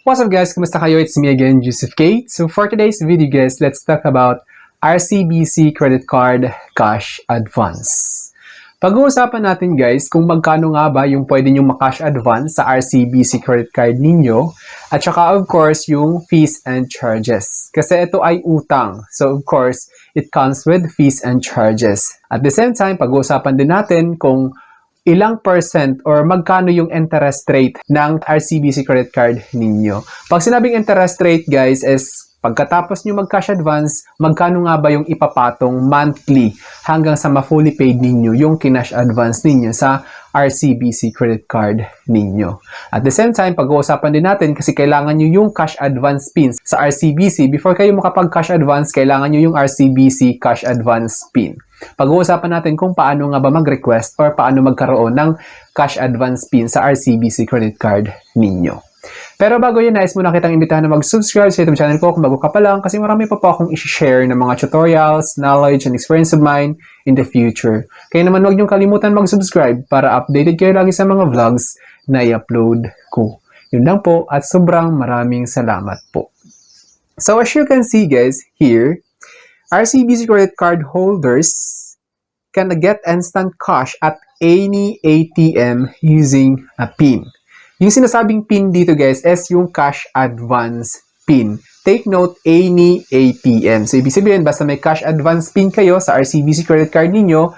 What's up guys? Kumusta kayo? It's me again, Joseph Kate. So for today's video guys, let's talk about RCBC Credit Card Cash Advance. Pag-uusapan natin guys kung magkano nga ba yung pwede nyo makash advance sa RCBC credit card ninyo at saka of course yung fees and charges. Kasi ito ay utang. So of course, it comes with fees and charges. At the same time, pag-uusapan din natin kung ilang percent or magkano yung interest rate ng RCBC credit card ninyo. Pag sinabing interest rate guys is pagkatapos nyo mag-cash advance, magkano nga ba yung ipapatong monthly hanggang sa ma-fully paid ninyo yung kinash advance ninyo sa RCBC credit card ninyo. At the same time, pag-uusapan din natin kasi kailangan nyo yung cash advance PIN sa RCBC. Before kayo makapag-cash advance, kailangan nyo yung RCBC cash advance PIN. Pag-uusapan natin kung paano nga ba mag-request or paano magkaroon ng cash advance PIN sa RCBC credit card ninyo. Pero bago yun, nais muna kitang imbitahan na mag-subscribe sa YouTube channel ko kung bago ka pa lang kasi marami pa po akong i-share ng mga tutorials, knowledge, and experience of mine in the future. Kaya naman huwag niyong kalimutan mag-subscribe para updated kayo lagi sa mga vlogs na i-upload ko. Yun lang po at sobrang maraming salamat po. So as you can see guys, here, RCBC credit card holders can get instant cash at any ATM using a PIN. Yung sinasabing PIN dito guys is yung cash advance PIN. Take note, any ATM. So ibig sabihin, basta may cash advance PIN kayo sa RCBC credit card ninyo,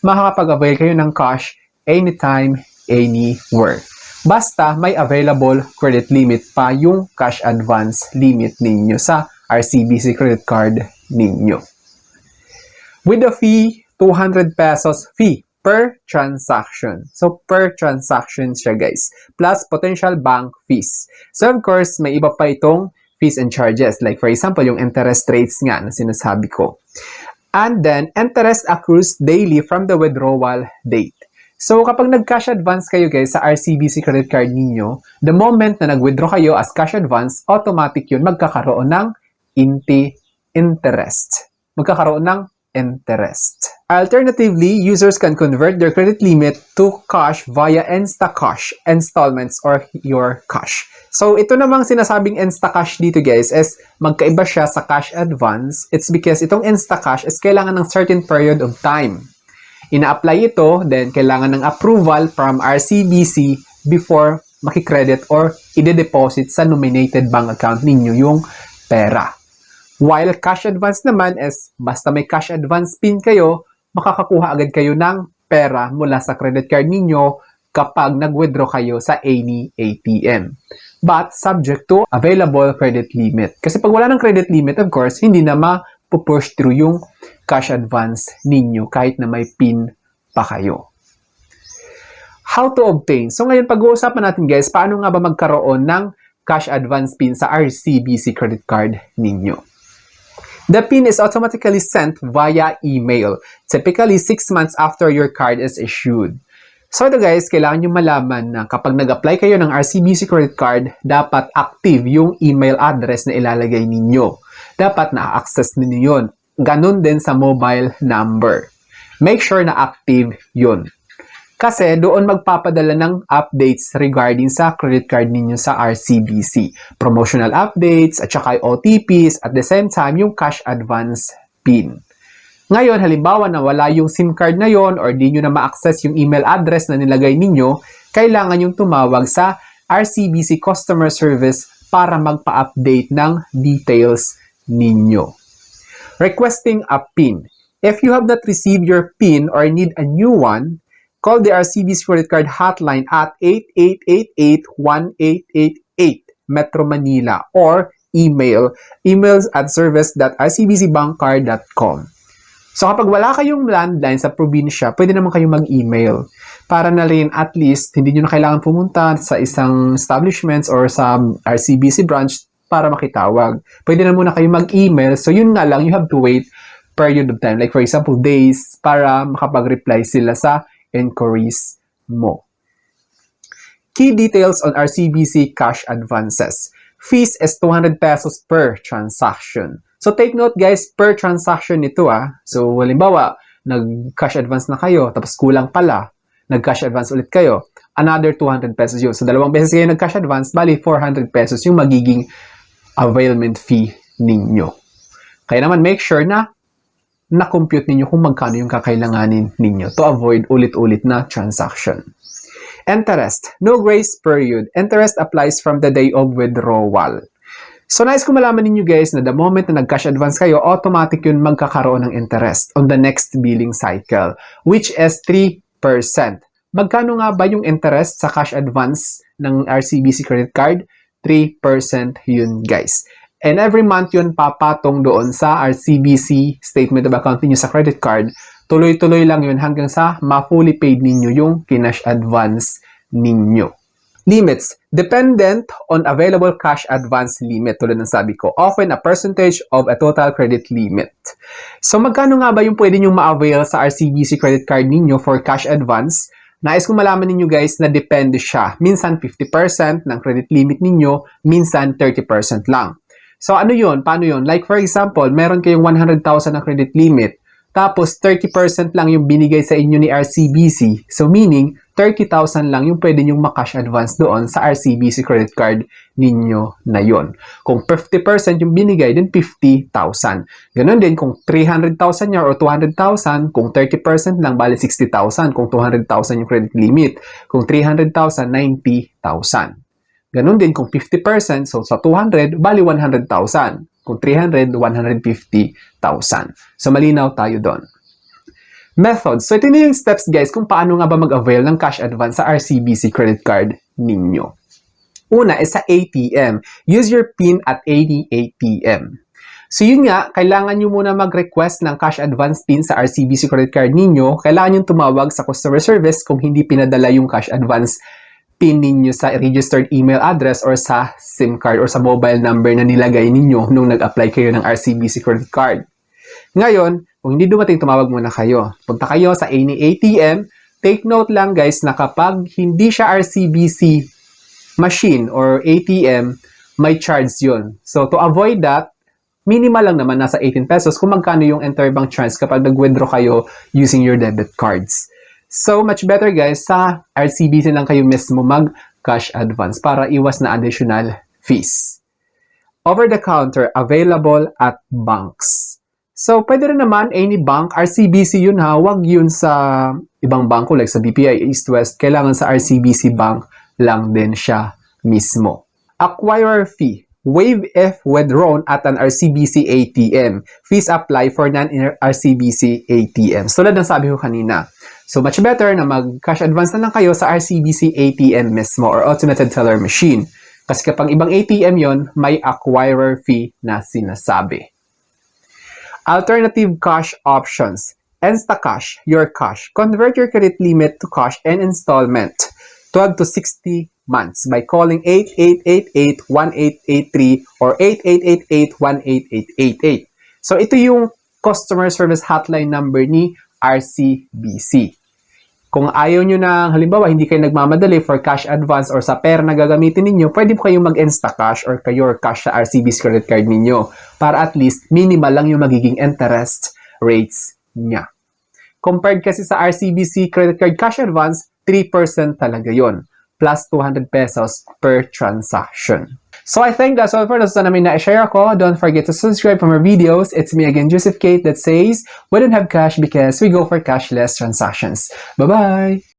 makakapag-avail kayo ng cash anytime, anywhere. Basta may available credit limit pa yung cash advance limit ninyo sa RCBC credit card ninyo. With the fee, 200 pesos fee per transaction. So, per transaction siya guys. Plus potential bank fees. So, of course, may iba pa itong fees and charges. Like for example, yung interest rates nga na sinasabi ko. And then, interest accrues daily from the withdrawal date. So, kapag nag-cash advance kayo guys sa RCBC credit card ninyo, the moment na nag-withdraw kayo as cash advance, automatic yun magkakaroon ng interest. Magkakaroon ng interest. Alternatively, users can convert their credit limit to cash via InstaCash installments or your cash. So, ito namang sinasabing InstaCash dito guys is magkaiba siya sa cash advance. It's because itong InstaCash is kailangan ng certain period of time. Ina-apply ito, then kailangan ng approval from RCBC before makikredit or ide-deposit sa nominated bank account ninyo yung pera. While cash advance naman is basta may cash advance PIN kayo, makakakuha agad kayo ng pera mula sa credit card ninyo kapag nag-withdraw kayo sa any ATM. But subject to available credit limit. Kasi pag wala ng credit limit, of course, hindi na ma-push through yung cash advance ninyo kahit na may PIN pa kayo. How to obtain? So ngayon pag-uusapan natin guys, paano nga ba magkaroon ng cash advance PIN sa RCBC credit card ninyo? The PIN is automatically sent via email, typically 6 months after your card is issued. So ito guys, kailangan nyo malaman na kapag nag-apply kayo ng RCBC credit card, dapat active yung email address na ilalagay ninyo. Dapat na-access ninyo yun. Ganun din sa mobile number. Make sure na active yun. Kasi doon magpapadala ng updates regarding sa credit card ninyo sa RCBC. Promotional updates at saka OTPs at the same time yung cash advance PIN. Ngayon, halimbawa na wala yung SIM card na yon or di nyo na ma-access yung email address na nilagay ninyo, kailangan yung tumawag sa RCBC Customer Service para magpa-update ng details ninyo. Requesting a PIN. If you have not received your PIN or need a new one, call the RCBC credit card hotline at 8888-1888 Metro Manila or emails at service@rcbcbankcard.com. So kapag wala kayong landline sa probinsya, pwede naman kayong mag-email para na rin at least hindi nyo na kailangan pumunta sa isang establishments or sa RCBC branch para makitawag. Pwede na muna kayong mag-email. So yun nga lang, you have to wait period of time. Like for example, days para makapag-reply sila sa inquiries mo. Key details on RCBC cash advances. Fees is 200 pesos per transaction. So take note guys, per transaction nito So halimbawa, nag-cash advance na kayo, tapos kulang pala, nag-cash advance ulit kayo. another 200 pesos yun. So, 2 beses kayo nag-cash advance, bali 400 pesos yung magiging availment fee ninyo. Kaya naman, make sure na na-compute ninyo kung magkano yung kakailanganin ninyo to avoid ulit-ulit na transaction. Interest. No grace period. Interest applies from the day of withdrawal. So, nais ko malaman ninyo guys na the moment na nag-cash advance kayo, automatic yun magkakaroon ng interest on the next billing cycle, which is 3%. Magkano nga ba yung interest sa cash advance ng RCBC credit card? 3% yun guys. And every month yun papatong doon sa RCBC statement of account ninyo sa credit card. Tuloy-tuloy lang yun hanggang sa ma-fully paid ninyo yung kinash advance ninyo. Limits. Dependent on available cash advance limit. Tulad ng sabi ko, often a percentage of a total credit limit. So, magkano nga ba yung pwede nyo ma-avail sa RCBC credit card ninyo for cash advance? Nais kong malaman ninyo guys na depende siya. Minsan 50% ng credit limit ninyo, minsan 30% lang. So, ano yun? Paano yun? Like for example, meron kayong 100,000 na credit limit, tapos 30% lang yung binigay sa inyo ni RCBC. So, meaning, 30,000 lang yung pwede nyong makash advance doon sa RCBC credit card ninyo na yon. Kung 50% yung binigay, then 50,000. Ganon din, kung 300,000 niya or 200,000, kung 30% lang, bali 60,000. Kung 200,000 yung credit limit. Kung 300,000, 90,000. Ganon din, kung 50%, so sa 200, bali 100,000. Kung 300, 150,000. So, malinaw tayo doon. Methods. So, ito na yung steps, guys, kung paano nga ba mag-avail ng cash advance sa RCBC credit card ninyo. Una is sa ATM. Use your PIN at any ATM. So, yun nga, kailangan nyo muna mag-request ng cash advance PIN sa RCBC credit card ninyo. Kailangan nyo tumawag sa customer service kung hindi pinadala yung cash advance PIN ninyo sa registered email address or sa SIM card or sa mobile number na nilagay ninyo nung nag-apply kayo ng RCBC credit card. Ngayon, kung hindi dumating, tumawag muna kayo. Punta kayo sa any ATM. Take note lang guys na kapag hindi siya RCBC machine or ATM, may charge yun. So to avoid that, minimal lang naman, nasa 18 pesos kung magkano yung interbank charge kapag nag-withdraw kayo using your debit cards. So, much better guys, sa RCBC lang kayo mismo mag-cash advance para iwas na additional fees. Over-the-counter, available at banks. So, pwede rin naman any bank, RCBC yun ha, wag yun sa ibang bangko like sa BPI, East West, kailangan sa RCBC bank lang din siya mismo. Acquirer fee. Waive if withdrawn at an RCBC ATM. Fees apply for non-RCBC ATMs. Tulad ng sabi ko kanina. So, much better na mag-cash advance na lang kayo sa RCBC ATM mismo or automated teller machine. Kasi kapag ibang ATM yon, may acquirer fee na sinasabi. Alternative cash options. Instacash, your cash. Convert your credit limit to cash and installment. 12 to 60 months by calling 8888-1883 or 8888-18888. So, ito yung customer service hotline number ni RCBC. Kung ayaw nyo na, halimbawa, hindi kayo nagmamadali for cash advance or sa pera na gagamitin ninyo, pwede po kayong mag-Instacash or kayo cash sa RCBC credit card ninyo para at least minimal lang yung magiging interest rates niya. Compared kasi sa RCBC credit card cash advance, 3% talaga yon plus 200 pesos per transaction. So I think that's all for us na namin na-share ko. Don't forget to subscribe for more videos. It's me again, Joseph Kate, that says, we don't have cash because we go for cashless transactions. Bye-bye!